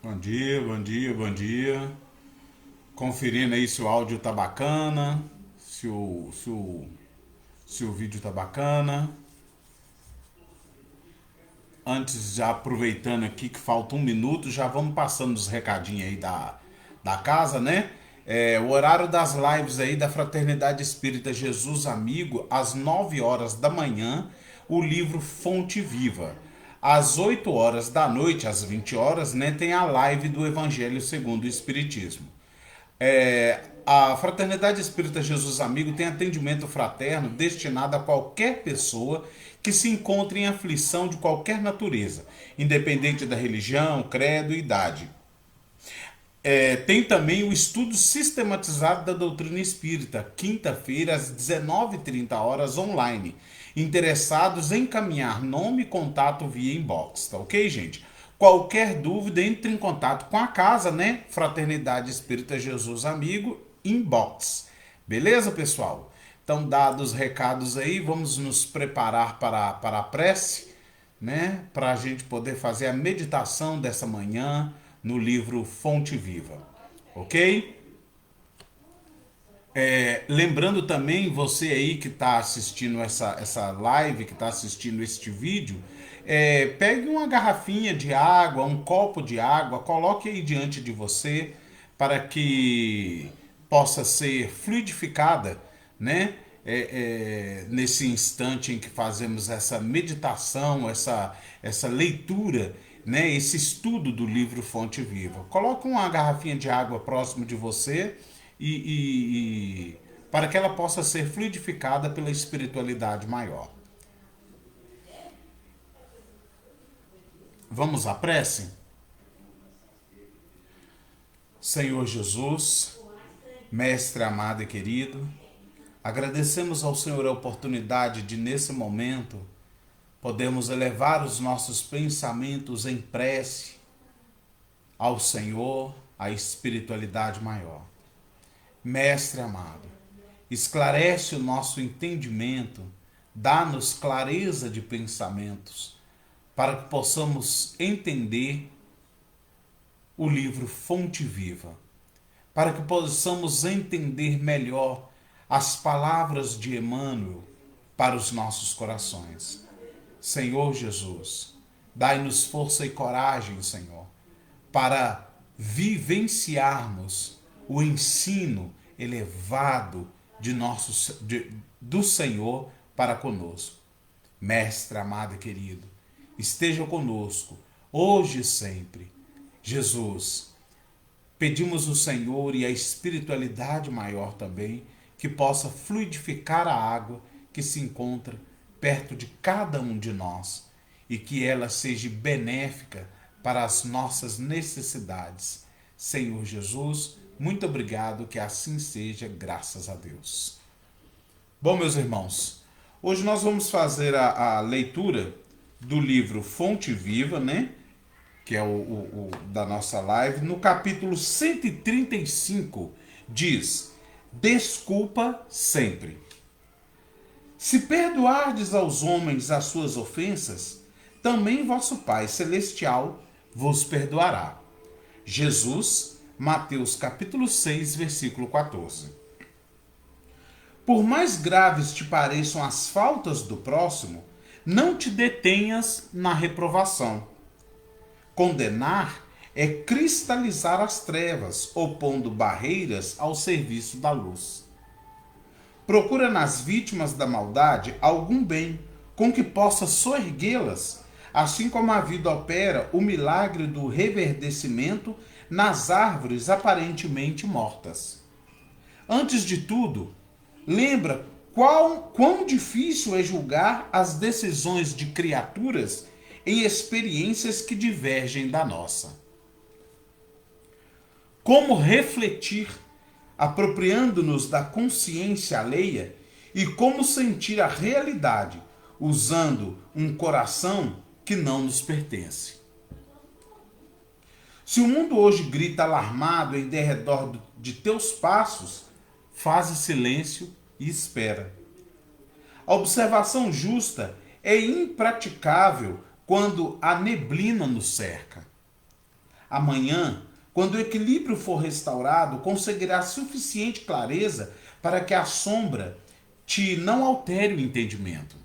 Bom dia, bom dia, bom dia. Conferindo aí se o áudio tá bacana, se o vídeo tá bacana. Antes, já aproveitando aqui que falta um minuto, já vamos passando os recadinhos aí da casa, né? O horário das lives aí da Fraternidade Espírita Jesus Amigo, às 9 horas da manhã, o livro Fonte Viva. Às 8 horas da noite, às 20 horas, né, tem a live do Evangelho segundo o Espiritismo. A Fraternidade Espírita Jesus Amigo tem atendimento fraterno destinado a qualquer pessoa que se encontre em aflição de qualquer natureza, independente da religião, credo e idade. Tem também o estudo sistematizado da doutrina espírita, quinta-feira às 19h30 online. Interessados em encaminhar nome e contato via inbox, tá ok, gente? Qualquer dúvida, entre em contato com a casa, né? Fraternidade Espírita Jesus Amigo, inbox. Beleza, pessoal? Então, dados os recados aí, vamos nos preparar para a prece, né? Para a gente poder fazer a meditação dessa manhã no livro Fonte Viva, ok? Lembrando também, você aí que está assistindo essa live, que está assistindo este vídeo, pegue uma garrafinha de água, um copo de água, coloque aí diante de você para que possa ser fluidificada, né? Nesse instante em que fazemos essa meditação, essa leitura, né? Esse estudo do livro Fonte Viva. Coloque uma garrafinha de água próximo de você para que ela possa ser fluidificada pela espiritualidade maior. Vamos à prece? Senhor Jesus, Mestre amado e querido, agradecemos ao Senhor a oportunidade de, nesse momento, podermos elevar os nossos pensamentos em prece ao Senhor, à espiritualidade maior. Mestre amado, esclarece o nosso entendimento, dá-nos clareza de pensamentos, para que possamos entender o livro Fonte Viva, para que possamos entender melhor as palavras de Emmanuel para os nossos corações. Senhor Jesus, dai-nos força e coragem, Senhor, para vivenciarmos o ensino elevado do Senhor para conosco. Mestre amado e querido, esteja conosco, hoje e sempre. Jesus, pedimos ao Senhor e à espiritualidade maior também, que possa fluidificar a água que se encontra perto de cada um de nós e que ela seja benéfica para as nossas necessidades. Senhor Jesus, muito obrigado, que assim seja, graças a Deus. Bom, meus irmãos, hoje nós vamos fazer a leitura do livro Fonte Viva, né? Que é o da nossa live, no capítulo 135, diz: desculpa sempre. Se perdoardes aos homens as suas ofensas, também vosso Pai Celestial vos perdoará. Jesus, Mateus capítulo 6, versículo 14. Por mais graves te pareçam as faltas do próximo, não te detenhas na reprovação. Condenar é cristalizar as trevas, opondo barreiras ao serviço da luz. Procura nas vítimas da maldade algum bem com que possa soerguê-las, assim como a vida opera o milagre do reverdecimento nas árvores aparentemente mortas. Antes de tudo, lembra quão difícil é julgar as decisões de criaturas em experiências que divergem da nossa. Como refletir, apropriando-nos da consciência alheia, e como sentir a realidade, usando um coração que não nos pertence. Se o mundo hoje grita alarmado em derredor de teus passos, faze silêncio e espera. A observação justa é impraticável quando a neblina nos cerca. Amanhã, quando o equilíbrio for restaurado, conseguirá suficiente clareza para que a sombra te não altere o entendimento.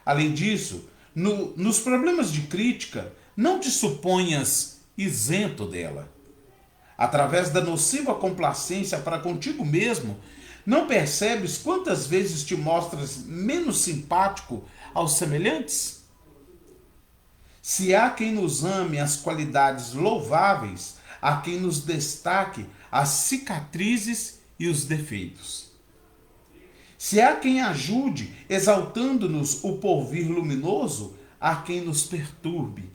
Além disso, nos problemas de crítica, não te suponhas isento dela. Através da nociva complacência para contigo mesmo, não percebes quantas vezes te mostras menos simpático aos semelhantes? Se há quem nos ame as qualidades louváveis, há quem nos destaque as cicatrizes e os defeitos. Se há quem ajude, exaltando-nos o porvir luminoso, há quem nos perturbe,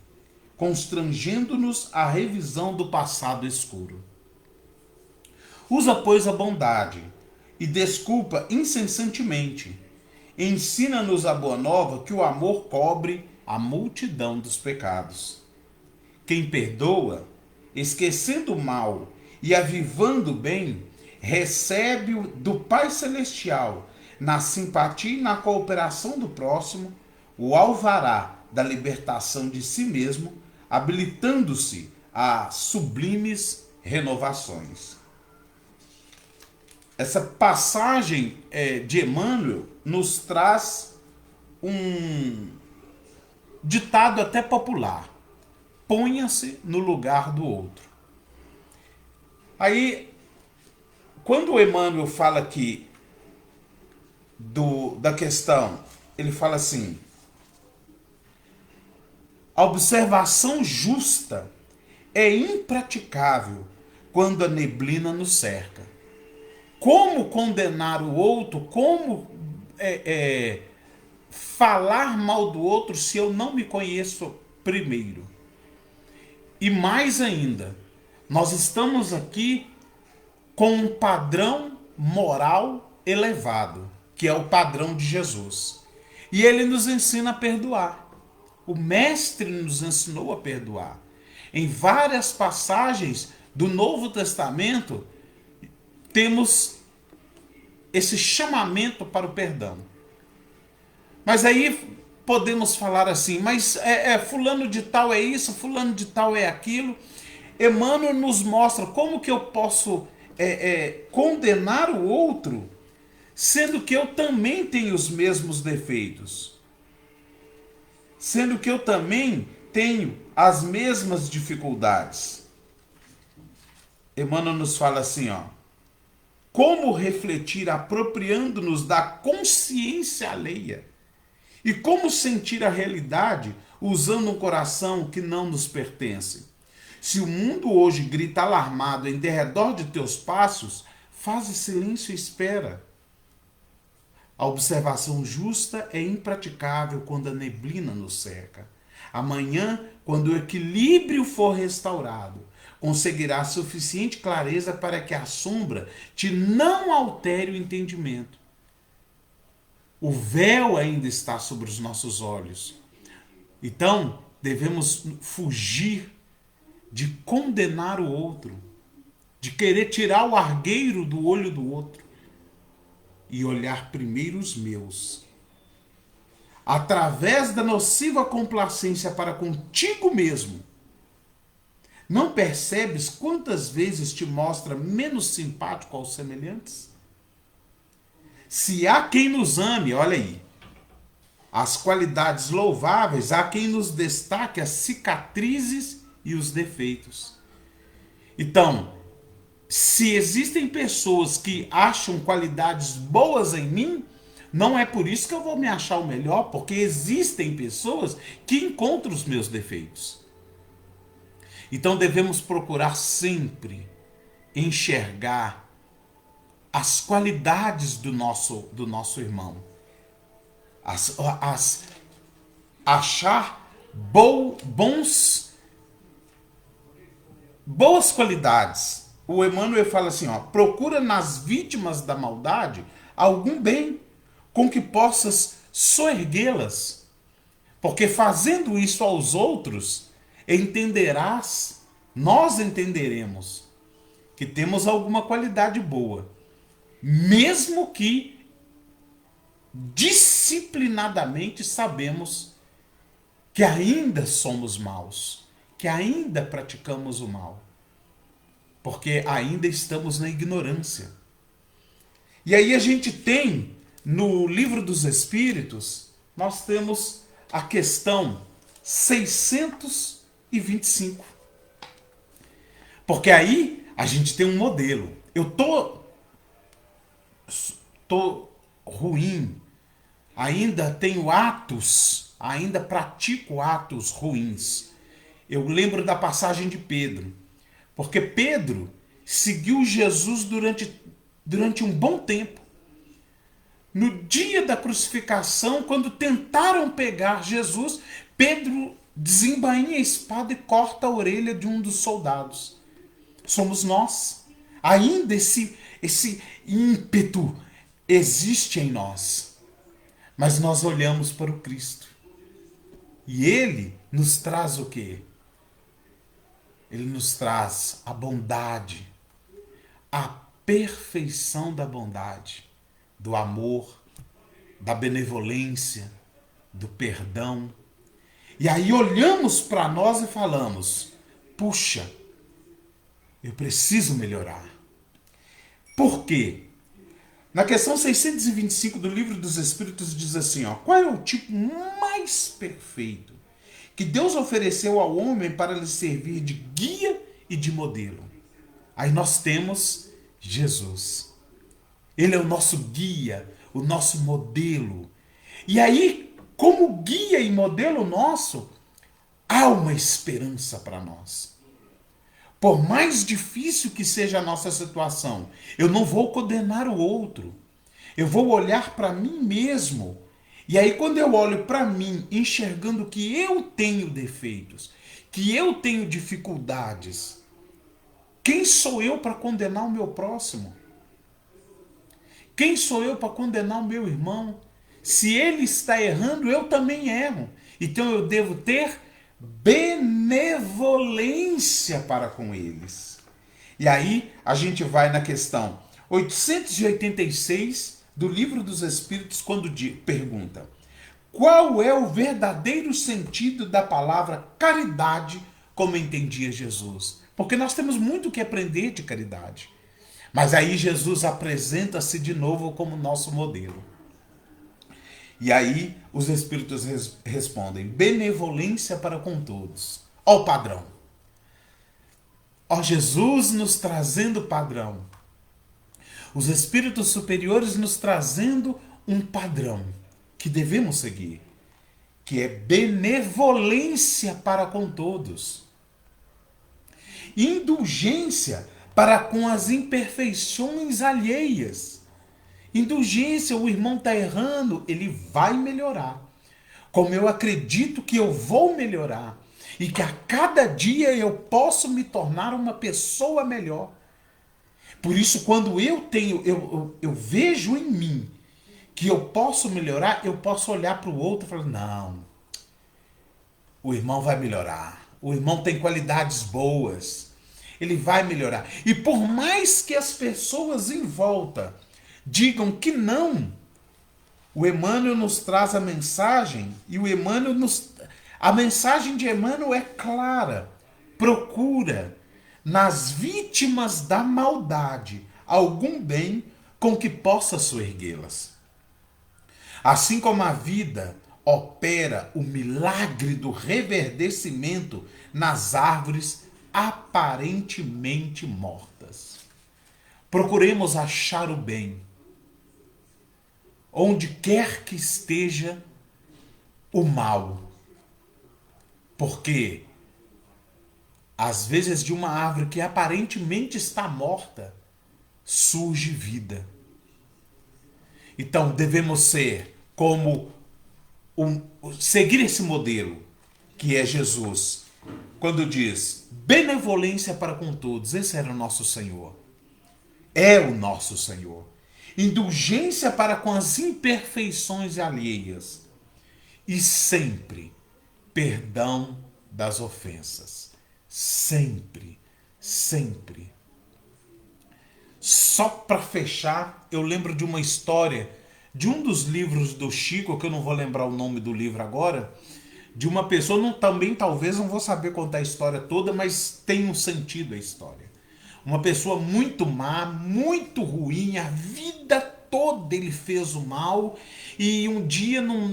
constrangendo-nos a revisão do passado escuro. Usa, pois, a bondade e desculpa incessantemente. Ensina-nos a boa nova que o amor cobre a multidão dos pecados. Quem perdoa, esquecendo o mal e avivando o bem, recebe do Pai Celestial, na simpatia e na cooperação do próximo, o alvará da libertação de si mesmo, habilitando-se a sublimes renovações. Essa passagem de Emmanuel nos traz um ditado até popular: ponha-se no lugar do outro. Aí, quando o Emmanuel fala aqui da questão, ele fala assim: a observação justa é impraticável quando a neblina nos cerca. Como condenar o outro? Como falar mal do outro se eu não me conheço primeiro? E mais ainda, nós estamos aqui com um padrão moral elevado, que é o padrão de Jesus. E ele nos ensina a perdoar. O Mestre nos ensinou a perdoar. Em várias passagens do Novo Testamento, temos esse chamamento para o perdão. Mas aí podemos falar assim, mas fulano de tal é isso, fulano de tal é aquilo. Emmanuel nos mostra como que eu posso condenar o outro, sendo que eu também tenho os mesmos defeitos. Sendo que eu também tenho as mesmas dificuldades. Emmanuel nos fala assim, como refletir apropriando-nos da consciência alheia? E como sentir a realidade usando um coração que não nos pertence? Se o mundo hoje grita alarmado em derredor de teus passos, faze silêncio e espera. A observação justa é impraticável quando a neblina nos cerca. Amanhã, quando o equilíbrio for restaurado, conseguirá suficiente clareza para que a sombra te não altere o entendimento. O véu ainda está sobre os nossos olhos. Então, devemos fugir de condenar o outro, de querer tirar o argueiro do olho do outro e olhar primeiro os meus. Através da nociva complacência para contigo mesmo, não percebes quantas vezes te mostra menos simpático aos semelhantes? Se há quem nos ame, olha aí, as qualidades louváveis, há quem nos destaque as cicatrizes e os defeitos. Então, se existem pessoas que acham qualidades boas em mim, não é por isso que eu vou me achar o melhor, porque existem pessoas que encontram os meus defeitos. Então devemos procurar sempre enxergar as qualidades do nosso irmão. Achar boas qualidades. O Emmanuel fala assim, ó, procura nas vítimas da maldade algum bem com que possas soerguê-las. Porque fazendo isso aos outros, nós entenderemos que temos alguma qualidade boa, mesmo que disciplinadamente sabemos que ainda somos maus, que ainda praticamos o mal, porque ainda estamos na ignorância. E aí a gente tem, no Livro dos Espíritos, nós temos a questão 625. Porque aí a gente tem um modelo. Eu tô ruim, ainda tenho atos, ainda pratico atos ruins. Eu lembro da passagem de Pedro. Porque Pedro seguiu Jesus durante um bom tempo. No dia da crucificação, quando tentaram pegar Jesus, Pedro desembainha a espada e corta a orelha de um dos soldados. Somos nós. Ainda esse ímpeto existe em nós. Mas nós olhamos para o Cristo. E Ele nos traz o quê? Ele nos traz a bondade, a perfeição da bondade, do amor, da benevolência, do perdão. E aí olhamos para nós e falamos, puxa, eu preciso melhorar. Por quê? Na questão 625 do Livro dos Espíritos diz assim, ó, qual é o tipo mais perfeito que Deus ofereceu ao homem para lhe servir de guia e de modelo? Aí nós temos Jesus. Ele é o nosso guia, o nosso modelo. E aí, como guia e modelo nosso, há uma esperança para nós. Por mais difícil que seja a nossa situação, eu não vou condenar o outro. Eu vou olhar para mim mesmo. E aí, quando eu olho para mim, enxergando que eu tenho defeitos, que eu tenho dificuldades, quem sou eu para condenar o meu próximo? Quem sou eu para condenar o meu irmão? Se ele está errando, eu também erro. Então eu devo ter benevolência para com eles. E aí a gente vai na questão 886 do Livro dos Espíritos, quando pergunta: qual é o verdadeiro sentido da palavra caridade, como entendia Jesus? Porque nós temos muito que aprender de caridade. Mas aí Jesus apresenta-se de novo como nosso modelo. E aí os Espíritos respondem: benevolência para com todos. Ó o padrão. Ó Jesus nos trazendo padrão. Os Espíritos superiores nos trazendo um padrão que devemos seguir, que é benevolência para com todos. Indulgência para com as imperfeições alheias. Indulgência, o irmão está errando, ele vai melhorar. Como eu acredito que eu vou melhorar e que a cada dia eu posso me tornar uma pessoa melhor. Por isso, quando eu vejo em mim que eu posso melhorar, eu posso olhar para o outro e falar, não, o irmão vai melhorar. O irmão tem qualidades boas. Ele vai melhorar. E por mais que as pessoas em volta digam que não, o Emmanuel nos traz a mensagem e a mensagem de Emmanuel é clara. Procura nas vítimas da maldade algum bem com que possa soerguê-las. Assim como a vida opera o milagre do reverdecimento nas árvores aparentemente mortas. Procuremos achar o bem, onde quer que esteja o mal. Porque, às vezes, de uma árvore que aparentemente está morta, surge vida. Então, devemos ser como seguir esse modelo que é Jesus, quando diz benevolência para com todos. Esse era o nosso Senhor. É o nosso Senhor. Indulgência para com as imperfeições alheias. E sempre perdão das ofensas. Sempre, sempre. Só para fechar, eu lembro de uma história de um dos livros do Chico, que eu não vou lembrar o nome do livro agora, de uma pessoa, não, também talvez não vou saber contar a história toda, mas tem um sentido a história. Uma pessoa muito má, muito ruim, a vida toda ele fez o mal, e um dia num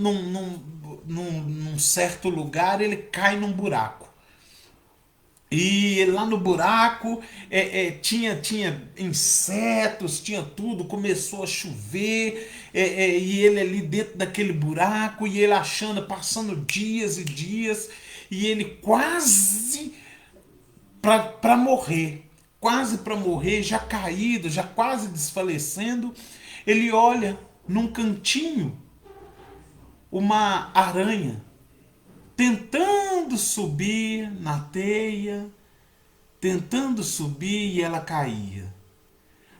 certo lugar ele cai num buraco. E lá no buraco tinha insetos, tinha tudo, começou a chover, e ele ali dentro daquele buraco, e ele achando, passando dias e dias, e ele quase para morrer, já caído, já quase desfalecendo, ele olha num cantinho uma aranha tentando subir na teia, tentando subir, e ela caía.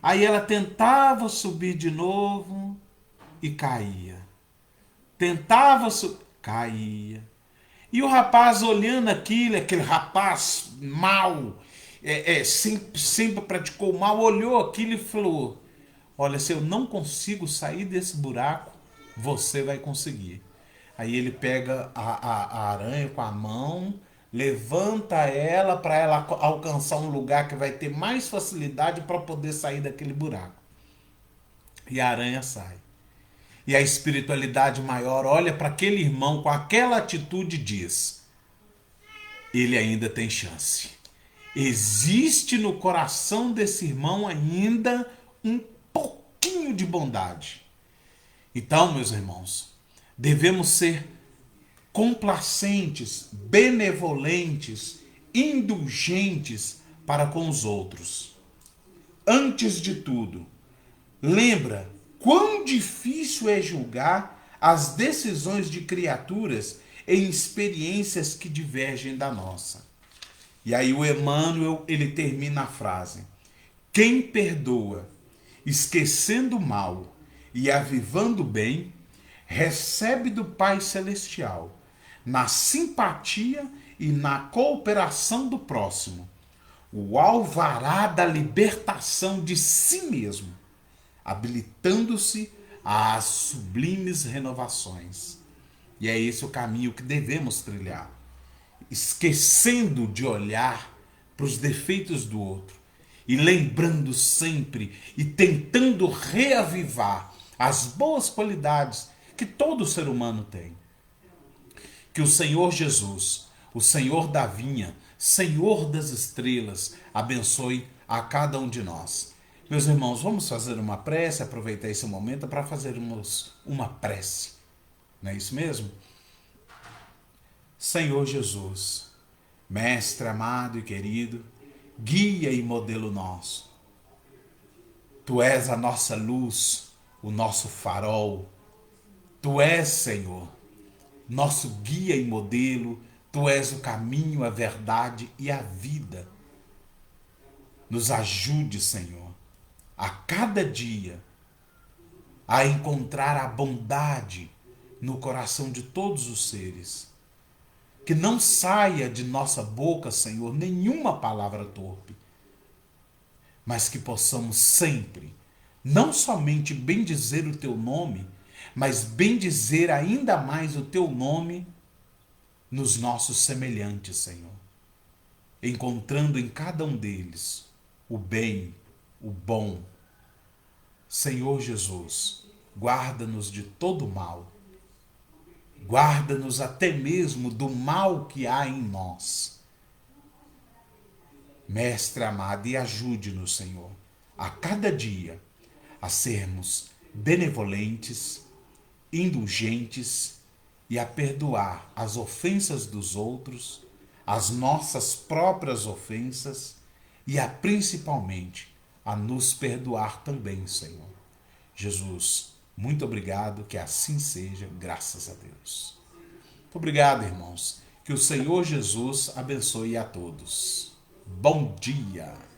Aí ela tentava subir de novo e caía. Tentava subir, caía. E o rapaz olhando aquilo, aquele rapaz mau, sempre praticou mal, olhou aquilo e falou: olha, se eu não consigo sair desse buraco, você vai conseguir. Aí ele pega a aranha com a mão, levanta ela para ela alcançar um lugar que vai ter mais facilidade para poder sair daquele buraco. E a aranha sai. E a espiritualidade maior olha para aquele irmão com aquela atitude e diz: ele ainda tem chance. Existe no coração desse irmão ainda um pouquinho de bondade. Então, meus irmãos, devemos ser complacentes, benevolentes, indulgentes para com os outros. Antes de tudo, lembra quão difícil é julgar as decisões de criaturas em experiências que divergem da nossa. E aí o Emmanuel, ele termina a frase: quem perdoa, esquecendo o mal e avivando o bem, recebe do Pai Celestial, na simpatia e na cooperação do próximo, o alvará da libertação de si mesmo, habilitando-se às sublimes renovações. E é esse o caminho que devemos trilhar, esquecendo de olhar para os defeitos do outro e lembrando sempre e tentando reavivar as boas qualidades que todo ser humano tem. Que o Senhor Jesus, o Senhor da vinha, Senhor das estrelas, abençoe a cada um de nós. Meus irmãos, vamos fazer uma prece, aproveitar esse momento para fazermos uma prece. Não é isso mesmo? Senhor Jesus, Mestre amado e querido, guia e modelo nosso. Tu és a nossa luz, o nosso farol. Tu és, Senhor, nosso guia e modelo. Tu és o caminho, a verdade e a vida. Nos ajude, Senhor, a cada dia a encontrar a bondade no coração de todos os seres. Que não saia de nossa boca, Senhor, nenhuma palavra torpe, mas que possamos sempre, não somente bendizer o teu nome, mas bendizer ainda mais o teu nome nos nossos semelhantes, Senhor, encontrando em cada um deles o bem, o bom. Senhor Jesus, guarda-nos de todo mal. Guarda-nos até mesmo do mal que há em nós. Mestre amado, e ajude-nos, Senhor, a cada dia a sermos benevolentes, indulgentes e a perdoar as ofensas dos outros, as nossas próprias ofensas e principalmente a nos perdoar também, Senhor. Jesus, muito obrigado, que assim seja, graças a Deus. Muito obrigado, irmãos. Que o Senhor Jesus abençoe a todos. Bom dia!